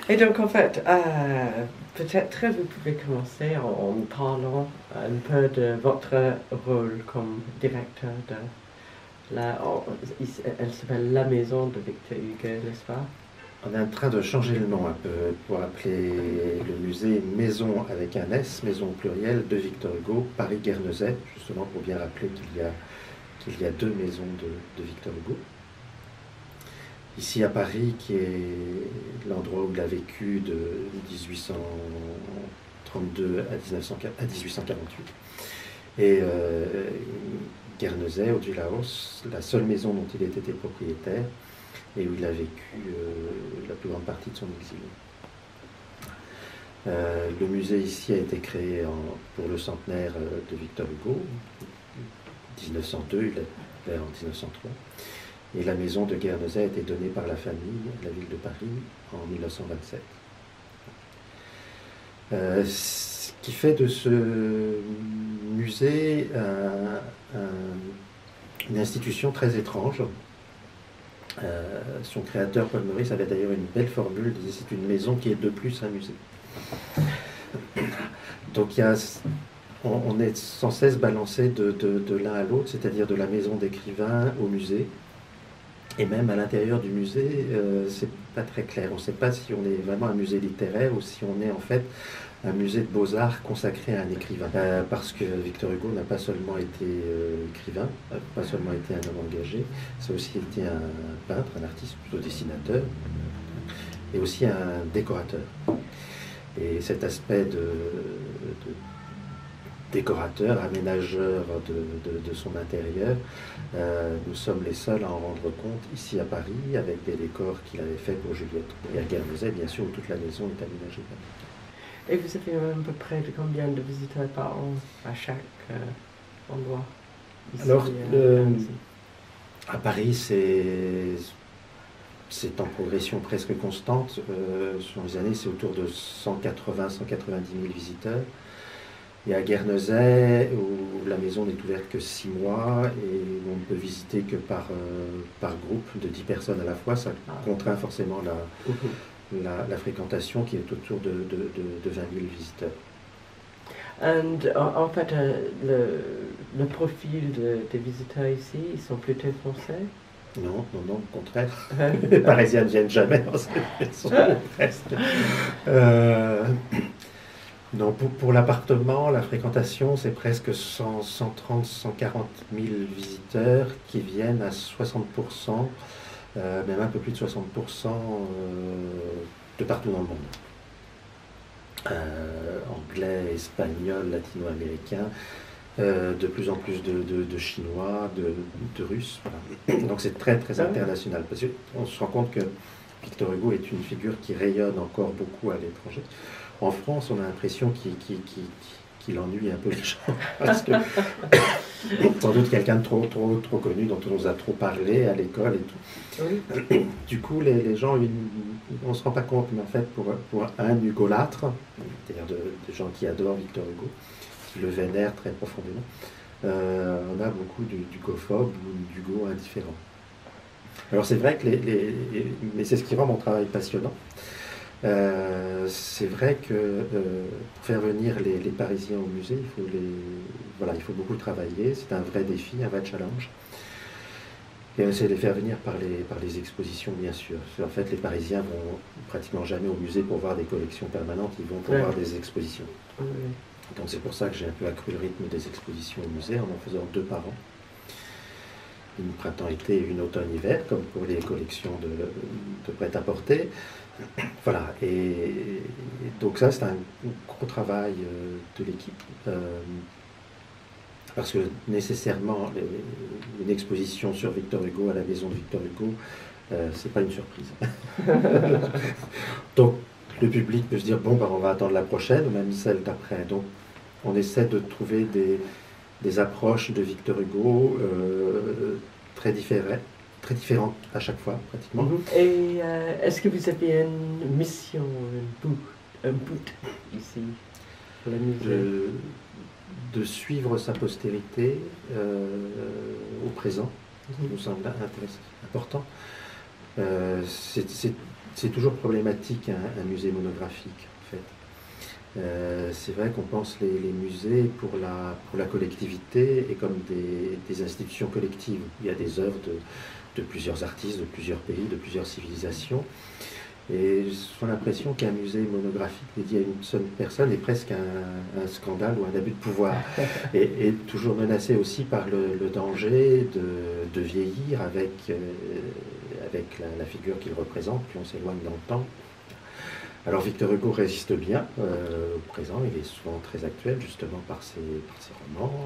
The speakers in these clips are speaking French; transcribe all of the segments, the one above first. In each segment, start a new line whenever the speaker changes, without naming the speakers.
Et donc, en fait, peut-être vous pouvez commencer en parlant un peu de votre rôle comme directeur de elle s'appelle La Maison de Victor Hugo, n'est-ce pas?
On est en train de changer le nom un peu pour appeler le musée Maison avec un S, Maison au pluriel de Victor Hugo, Paris-Guernesey, justement pour bien rappeler qu'il y a deux maisons de Victor Hugo. Ici à Paris, qui est l'endroit où il a vécu de 1832 à 1848. Et Guernesey, au-dessus la seule maison dont il ait été propriétaire, et où il a vécu la plus grande partie de son exil. Le musée ici a été créé pour le centenaire de Victor Hugo, 1902, il est ouvert en 1903, et la maison de Guernesey a été donnée par la famille à la ville de Paris en 1927. Ce qui fait de ce musée une institution très étrange. Son créateur, Paul Meurice, avait d'ailleurs une belle formule, il disait c'est une maison qui est de plus un musée. Donc on est sans cesse balancé de l'un à l'autre, c'est-à-dire de la maison d'écrivain au musée. Et même à l'intérieur du musée, c'est pas très clair. On ne sait pas si on est vraiment un musée littéraire ou si on est en fait un musée de beaux-arts consacré à un écrivain. Parce que Victor Hugo n'a pas seulement été écrivain, pas seulement été un homme engagé, c'est aussi été un peintre, un artiste, plutôt dessinateur, et aussi un décorateur. Et cet aspect de décorateur, aménageur de son intérieur, nous sommes les seuls à en rendre compte ici à Paris, avec des décors qu'il avait fait pour Juliette. Et à Guernesey, bien sûr, où toute la maison est aménagée.
Et vous avez à peu près de combien de visiteurs par an à chaque endroit ici?
Alors, à Paris, c'est en progression presque constante. Sur les années, c'est autour de 180-190 000 visiteurs. Et à Guernesey, où la maison n'est ouverte que 6 mois et où on ne peut visiter que par groupe de 10 personnes à la fois, ça contraint forcément la fréquentation qui est autour de 20 000 visiteurs.
Et en fait, le profil des visiteurs ici, ils sont plutôt français?
Non, au contraire. Les Parisiens ne viennent jamais dans cette maison, presque. Non, pour l'appartement, la fréquentation, c'est presque 130, 140 000 visiteurs qui viennent à 60%, même un peu plus de 60% de partout dans le monde. Anglais, espagnol, latino-américain, de plus en plus de Chinois, de Russes. Voilà. Donc c'est très très international. Parce qu'on se rend compte que Victor Hugo est une figure qui rayonne encore beaucoup à l'étranger. En France, on a l'impression qu'il ennuie un peu les gens, parce que sans doute quelqu'un de trop connu, dont on nous a trop parlé à l'école et tout. Oui. Du coup, les gens, on ne se rend pas compte, mais en fait, pour un hugolâtre, c'est-à-dire de gens qui adorent Victor Hugo, qui le vénèrent très profondément, on a beaucoup d'hugophobes ou d'Hugo indifférents. Alors c'est vrai que mais c'est ce qui rend mon travail passionnant. C'est vrai que pour faire venir les Parisiens au musée, il faut beaucoup travailler. C'est un vrai défi, un vrai challenge. Et on essaie de les faire venir par les expositions, bien sûr. En fait, les Parisiens vont pratiquement jamais au musée pour voir des collections permanentes, ils vont pour voir des expositions. Oui. Donc c'est pour ça que j'ai un peu accru le rythme des expositions au musée en faisant 2 par an. Une printemps-été et une automne-hiver, comme pour les collections de prêt-à-porter. Voilà, et donc ça c'est un gros travail de l'équipe, parce que nécessairement une exposition sur Victor Hugo à la maison de Victor Hugo, c'est pas une surprise. Donc le public peut se dire bon, on va attendre la prochaine ou même celle d'après. Donc on essaie de trouver des approches de Victor Hugo très différentes à chaque fois, pratiquement.
Et est-ce que vous avez une mission, un but ici, pour la musée?
De suivre sa postérité au présent, ça nous semble important. c'est toujours problématique un musée monographique, en fait. C'est vrai qu'on pense les musées pour la collectivité et comme des institutions collectives. Il y a des œuvres de plusieurs artistes, de plusieurs pays, de plusieurs civilisations. Et j'ai l'impression qu'un musée monographique dédié à une seule personne est presque un scandale ou un abus de pouvoir. Et toujours menacé aussi par le danger de vieillir avec la figure qu'il représente, puis on s'éloigne dans le temps. Alors Victor Hugo résiste bien au présent, il est souvent très actuel justement par ses romans,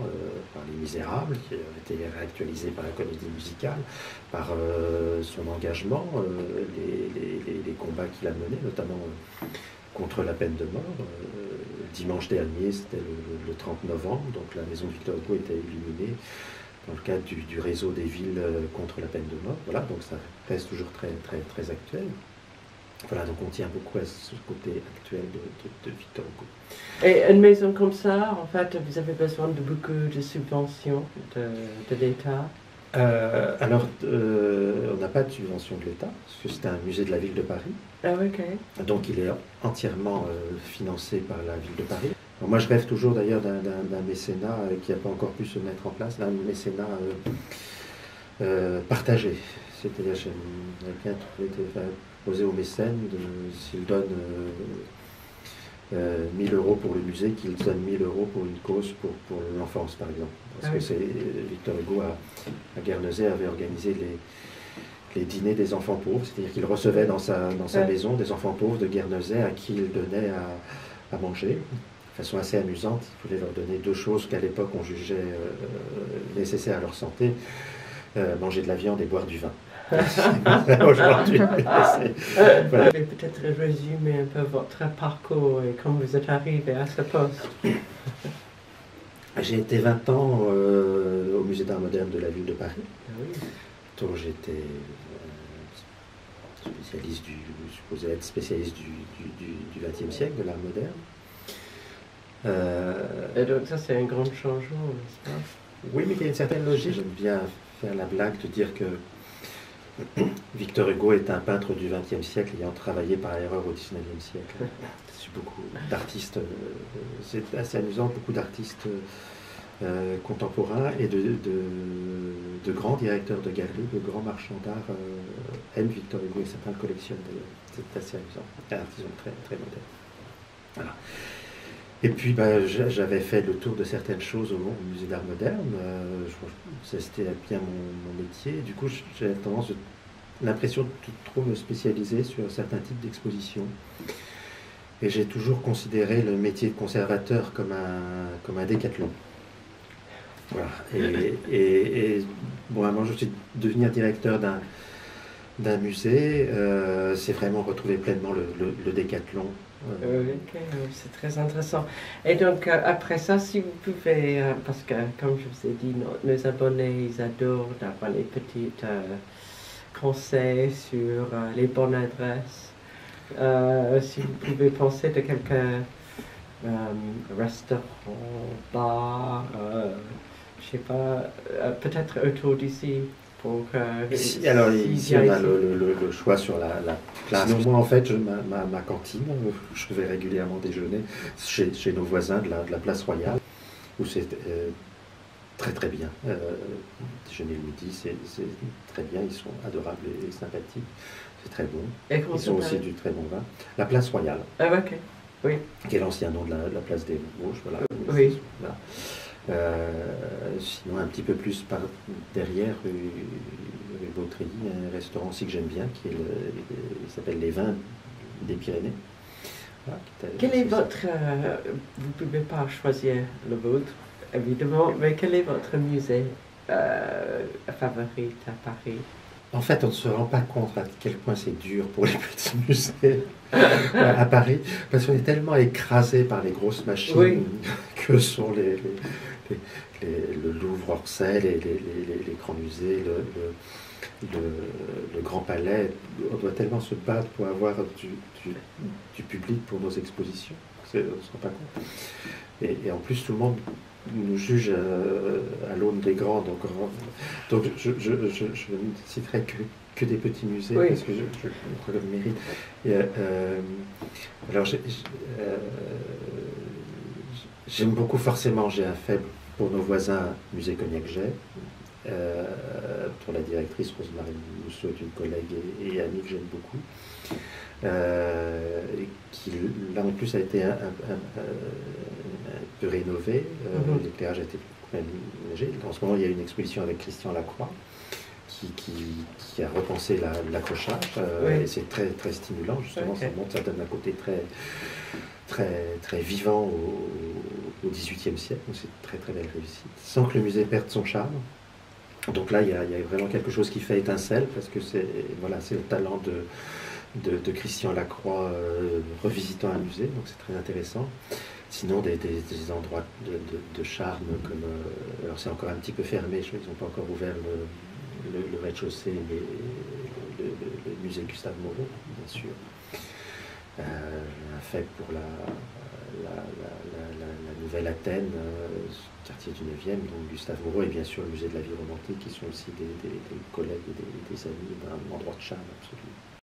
par Les Misérables, qui a été réactualisé par la comédie musicale, par son engagement, les combats qu'il a menés, notamment contre la peine de mort. Dimanche dernier, c'était le 30 novembre, donc la maison de Victor Hugo était illuminée dans le cadre du réseau des villes contre la peine de mort. Voilà, donc ça reste toujours très, très, très actuel. Voilà, donc on tient beaucoup à ce côté actuel de Victor Hugo.
Et une maison comme ça, en fait, vous avez besoin de beaucoup de subventions de l'État?
Alors, on n'a pas de subvention de l'État, parce que c'est un musée de la ville de Paris.
Ah, ok.
Donc il est entièrement financé par la ville de Paris. Alors, moi je rêve toujours d'ailleurs d'un mécénat qui n'a pas encore pu se mettre en place, d'un mécénat partagé. C'est-à-dire j'aimerais bien proposer aux mécènes, s'ils donnent 1000 euros pour le musée, qu'ils donnent 1000 euros pour une cause pour l'enfance, par exemple. Parce que Victor Hugo à Guernesey avait organisé les dîners des enfants pauvres, c'est-à-dire qu'il recevait dans sa maison des enfants pauvres de Guernesey à qui il donnait à manger. De façon assez amusante, il pouvait leur donner deux choses qu'à l'époque on jugeait nécessaires à leur santé, manger de la viande et boire du vin. Aujourd'hui.
Voilà. Vous pouvez peut-être résumer un peu votre parcours et comment vous êtes arrivé à ce poste.
J'ai été 20 ans au musée d'art moderne de la ville de Paris.
Ah oui.
Donc j'étais spécialiste je supposais être spécialiste du XXe siècle, de l'art moderne.
Et donc ça c'est un grand changement, n'est-ce pas?
Oui, mais il y a une certaine logique. J'aime bien faire la blague de dire que Victor Hugo est un peintre du XXe siècle ayant travaillé par erreur au XIXe siècle. Beaucoup d'artistes, c'est assez amusant, beaucoup d'artistes contemporains et de grands directeurs de galeries, de grands marchands d'art aiment Victor Hugo et certains le collectionnent d'ailleurs. C'est assez amusant, un artisan très, très moderne. Voilà. Et puis j'avais fait le tour de certaines choses au musée d'art moderne, c'était bien mon métier, du coup j'avais l'impression de trop me spécialiser sur certains types d'expositions. Et j'ai toujours considéré le métier de conservateur comme un décathlon. Voilà. Et bon, avant je suis devenir directeur d'un musée, c'est vraiment retrouver pleinement le décathlon.
Ok, c'est très intéressant. Et donc, après ça, si vous pouvez, parce que, comme je vous ai dit, nos abonnés, ils adorent d'avoir les petits conseils sur les bonnes adresses. Si vous pouvez penser de quelques restaurants, bars, je sais pas, peut-être autour d'ici.
Alors ici on a le choix sur la place. Sinon, moi en fait ma cantine, je vais régulièrement déjeuner chez nos voisins de la place Royale, où c'est très très bien. Déjeuner le midi, c'est très bien, ils sont adorables et sympathiques, c'est très bon.
Et
ils ont aussi du très bon vin. La place Royale,
ok, oui.
Qui est l'ancien nom de la place des Vosges, voilà.
Oui.
Voilà. Sinon un petit peu plus par derrière rue Bautry, un restaurant aussi que j'aime bien il s'appelle Les Vins des Pyrénées. Voilà,
quel est votre vous ne pouvez pas choisir le vôtre évidemment, mais quel est votre musée favori à Paris?
En fait, on ne se rend pas compte à quel point c'est dur pour les petits musées à Paris, parce qu'on est tellement écrasé par les grosses machines que sont le Louvre, Orsay, les grands musées, le Grand Palais. On doit tellement se battre pour avoir du public pour nos expositions, on ne se rend pas compte. Et en plus, tout le monde nous juge à l'aune des grands. Donc je ne citerai que des petits musées,
Oui.
parce que je crois que le mérite. Et, alors, j'aime beaucoup, forcément, j'ai un faible pour nos voisins, Musée Cognac-Jet, pour la directrice Rosemarie Mousseau, est une collègue et amie que j'aime beaucoup. Qui là en plus a été un peu rénové, l'éclairage a été aménagé. En ce moment, il y a une exposition avec Christian Lacroix qui a repensé l'accrochage, et c'est très, très stimulant, justement. Okay. Ça donne un côté très, très, très vivant au XVIIIe siècle, donc c'est très, très belle réussite, sans que le musée perde son charme. Donc là, il y a vraiment quelque chose qui fait étincelle, parce que c'est le talent de Christian Lacroix revisitant un musée, donc c'est très intéressant. Sinon, des endroits de charme, comme alors c'est encore un petit peu fermé, ils n'ont pas encore ouvert le rez-de-chaussée, mais le musée Gustave Moreau, bien sûr. Un fait pour la Nouvelle Athènes, quartier du 9e, donc Gustave Moreau, et bien sûr le musée de la vie romantique, qui sont aussi des collègues et des amis, d'un endroit de charme absolument.